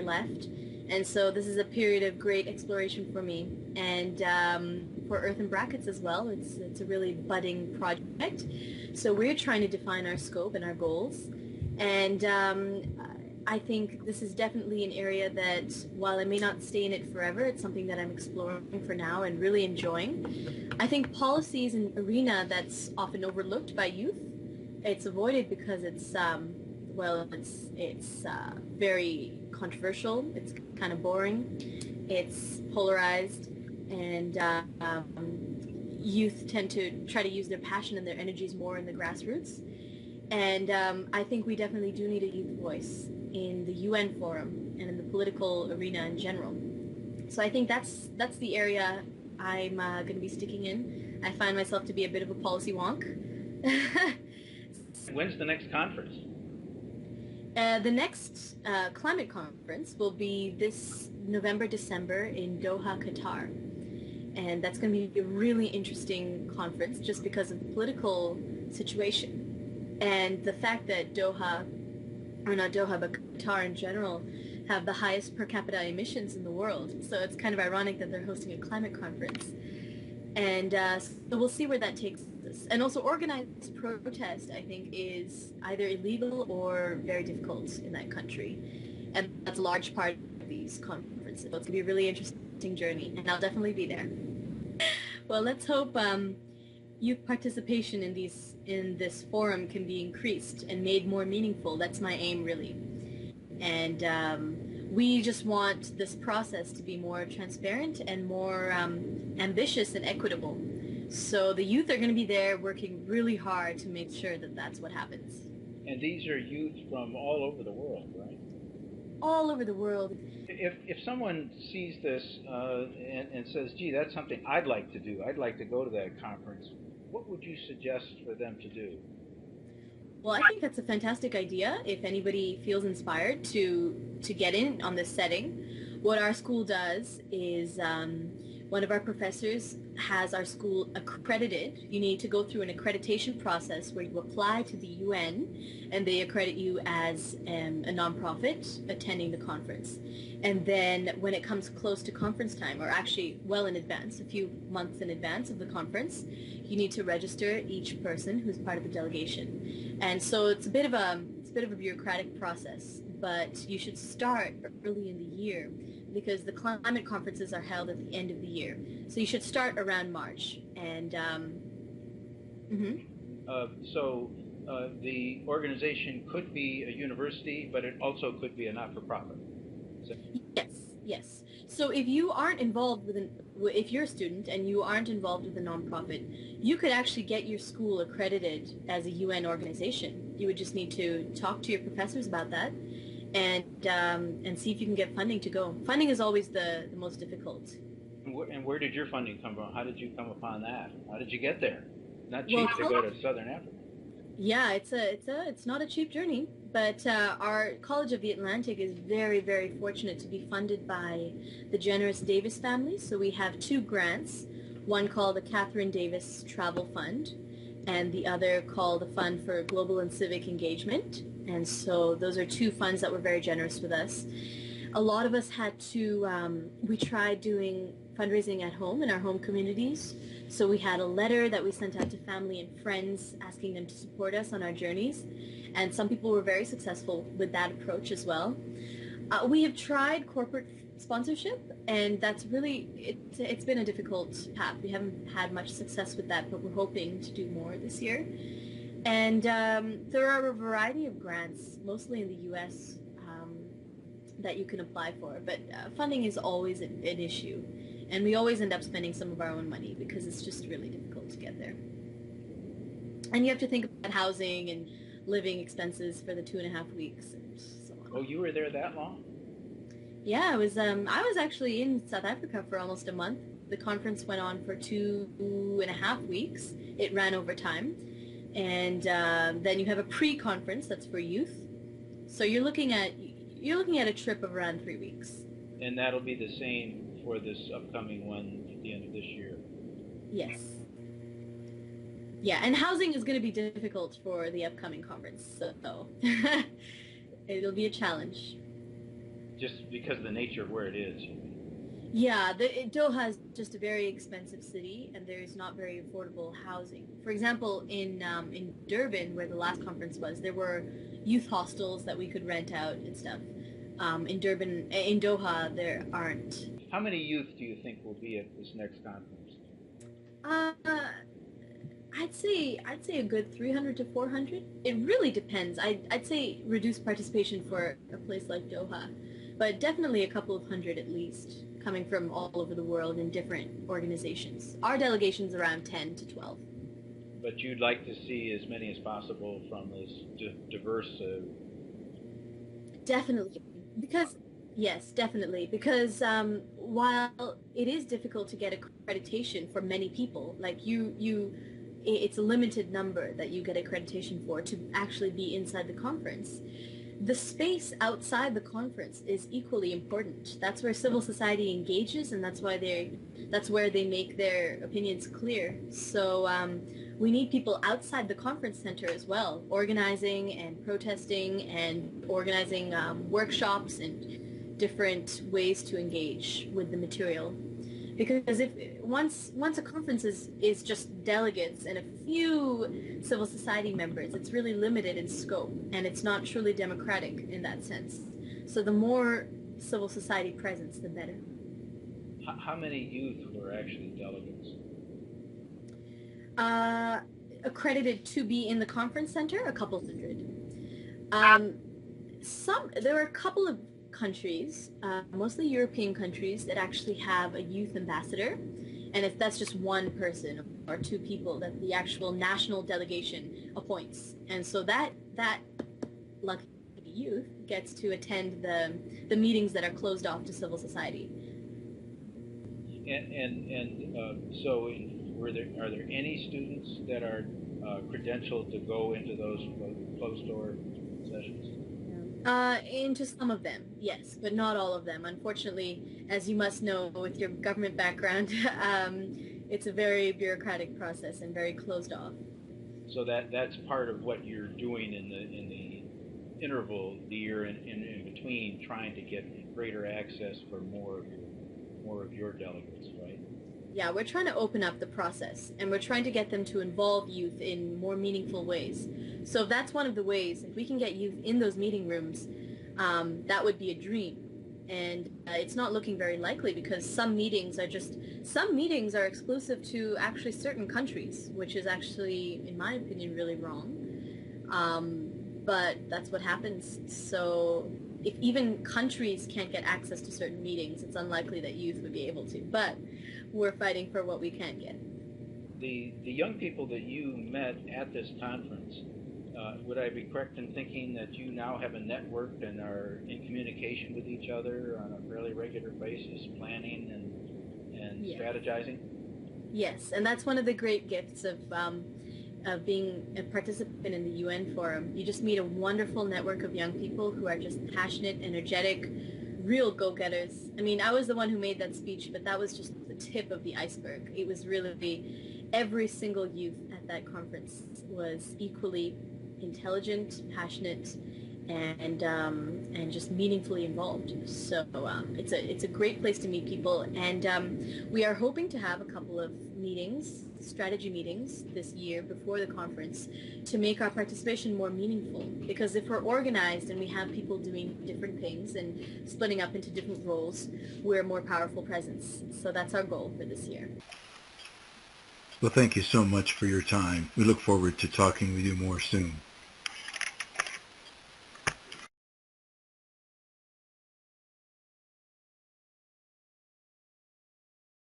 left. And so this is a period of great exploration for me. And for Earth in Brackets as well, it's a really budding project. So we're trying to define our scope and our goals. And I think this is definitely an area that, while I may not stay in it forever, it's something that I'm exploring for now and really enjoying. I think policy is an arena that's often overlooked by youth. It's avoided because it's very controversial. It's kind of boring. It's polarized, and youth tend to try to use their passion and their energies more in the grassroots. And I think we definitely do need a youth voice in the UN forum and in the political arena in general. So I think that's the area I'm going to be sticking in. I find myself to be a bit of a policy wonk. When's the next conference? The next climate conference will be this November, December in Doha, Qatar. And that's going to be a really interesting conference just because of the political situation. And the fact that Doha, or not Doha, but Qatar in general, have the highest per capita emissions in the world. So it's kind of ironic that they're hosting a climate conference. And so we'll see where that takes us. And also organized protest, I think, is either illegal or very difficult in that country. And that's a large part of these conferences. So it's going to be a really interesting journey, and I'll definitely be there. Well, let's hope youth participation in this forum can be increased and made more meaningful. That's my aim, really. And we just want this process to be more transparent and more ambitious and equitable. So the youth are going to be there working really hard to make sure that that's what happens. And these are youth from all over the world, right? All over the world. If someone sees this and says, gee, that's something I'd like to do, I'd like to go to that conference, what would you suggest for them to do? Well, I think that's a fantastic idea if anybody feels inspired to get in on this setting. What our school does is one of our professors has our school accredited. You need to go through an accreditation process where you apply to the UN and they accredit you as a nonprofit attending the conference. And then when it comes close to conference time, or actually well in advance, a few months in advance of the conference, you need to register each person who's part of the delegation. And so it's a bit of a bureaucratic process, but you should start early in the year because the climate conferences are held at the end of the year. So you should start around March. And the organization could be a university, but it also could be a not-for-profit. Yes. So if you aren't involved if you're a student and you aren't involved with a nonprofit, you could actually get your school accredited as a UN organization. You would just need to talk to your professors about that and see if you can get funding to go. Funding is always the most difficult. And where did your funding come from? How did you come upon that? How did you get there? Not cheap to go to Southern Africa. Yeah, it's not a cheap journey, but our College of the Atlantic is very, very fortunate to be funded by the generous Davis family. So we have two grants, one called the Catherine Davis Travel Fund, and the other called the Fund for Global and Civic Engagement. And so those are two funds that were very generous with us. A lot of us had to, we tried doing fundraising at home in our home communities. So we had a letter that we sent out to family and friends asking them to support us on our journeys. And some people were very successful with that approach as well. We have tried corporate sponsorship, and that's really, it's been a difficult path. We haven't had much success with that, but we're hoping to do more this year. And there are a variety of grants, mostly in the U.S., that you can apply for. But funding is always an issue. And we always end up spending some of our own money because it's just really difficult to get there. And you have to think about housing and living expenses for the 2.5 weeks and so on. Oh, you were there that long? Yeah, I was actually in South Africa for almost a month. The conference went on for 2.5 weeks. It ran over time. And then you have a pre-conference that's for youth. So you're looking at a trip of around 3 weeks. And that'll be the same for this upcoming one at the end of this year. Yes. Yeah, and housing is going to be difficult for the upcoming conference, so it'll be a challenge. just because of the nature of where it is. Yeah, Doha is just a very expensive city, and there's not very affordable housing. For example, in Durban, where the last conference was, there were youth hostels that we could rent out and stuff. In Doha, there aren't. How many youth do you think will be at this next conference? Uh, I'd say a good 300 to 400. It really depends. I'd say reduced participation for a place like Doha, but definitely a couple of hundred at least, coming from all over the world in different organizations. Our delegation's around 10 to 12. But you'd like to see as many as possible from as diverse. Definitely, because yes, definitely, because while it is difficult to get accreditation for many people, like it's a limited number that you get accreditation for to actually be inside the conference. The space outside the conference is equally important. That's where civil society engages, and that's where they make their opinions clear. So we need people outside the conference center as well, organizing and protesting and organizing workshops and different ways to engage with the material. Because if once a conference is just delegates and a few civil society members, it's really limited in scope, and it's not truly democratic in that sense. So the more civil society presence, the better. How many youth were actually delegates? Accredited to be in the conference center, a couple hundred. There were a couple of countries, mostly European countries, that actually have a youth ambassador, and if that's just one person or two people that the actual national delegation appoints, and so that lucky youth gets to attend the meetings that are closed off to civil society. So, are there any students that are credentialed to go into those closed door sessions? Into some of them, yes, but not all of them. Unfortunately, as you must know with your government background, it's a very bureaucratic process and very closed off. So that's part of what you're doing in the interval, the year in between, trying to get greater access for more of your delegates, right? Yeah, we're trying to open up the process, and we're trying to get them to involve youth in more meaningful ways. So if that's one of the ways, if we can get youth in those meeting rooms, that would be a dream. And it's not looking very likely, because some meetings are exclusive to actually certain countries, which is actually, in my opinion, really wrong. But that's what happens. So if even countries can't get access to certain meetings, it's unlikely that youth would be able to. But we're fighting for what we can get. The young people that you met at this conference, would I be correct in thinking that you now have a network and are in communication with each other on a fairly regular basis, planning and Yes. strategizing? Yes, and that's one of the great gifts of being a participant in the UN Forum. You just meet a wonderful network of young people who are just passionate, energetic, real go-getters. I mean, I was the one who made that speech, but that was just the tip of the iceberg. It was really every single youth at that conference was equally intelligent, passionate, and just meaningfully involved. So it's a great place to meet people, and we are hoping to have a couple of strategy meetings this year before the conference to make our participation more meaningful. Because if we're organized and we have people doing different things and splitting up into different roles, we're a more powerful presence. So that's our goal for this year. Well, thank you so much for your time. We look forward to talking with you more soon.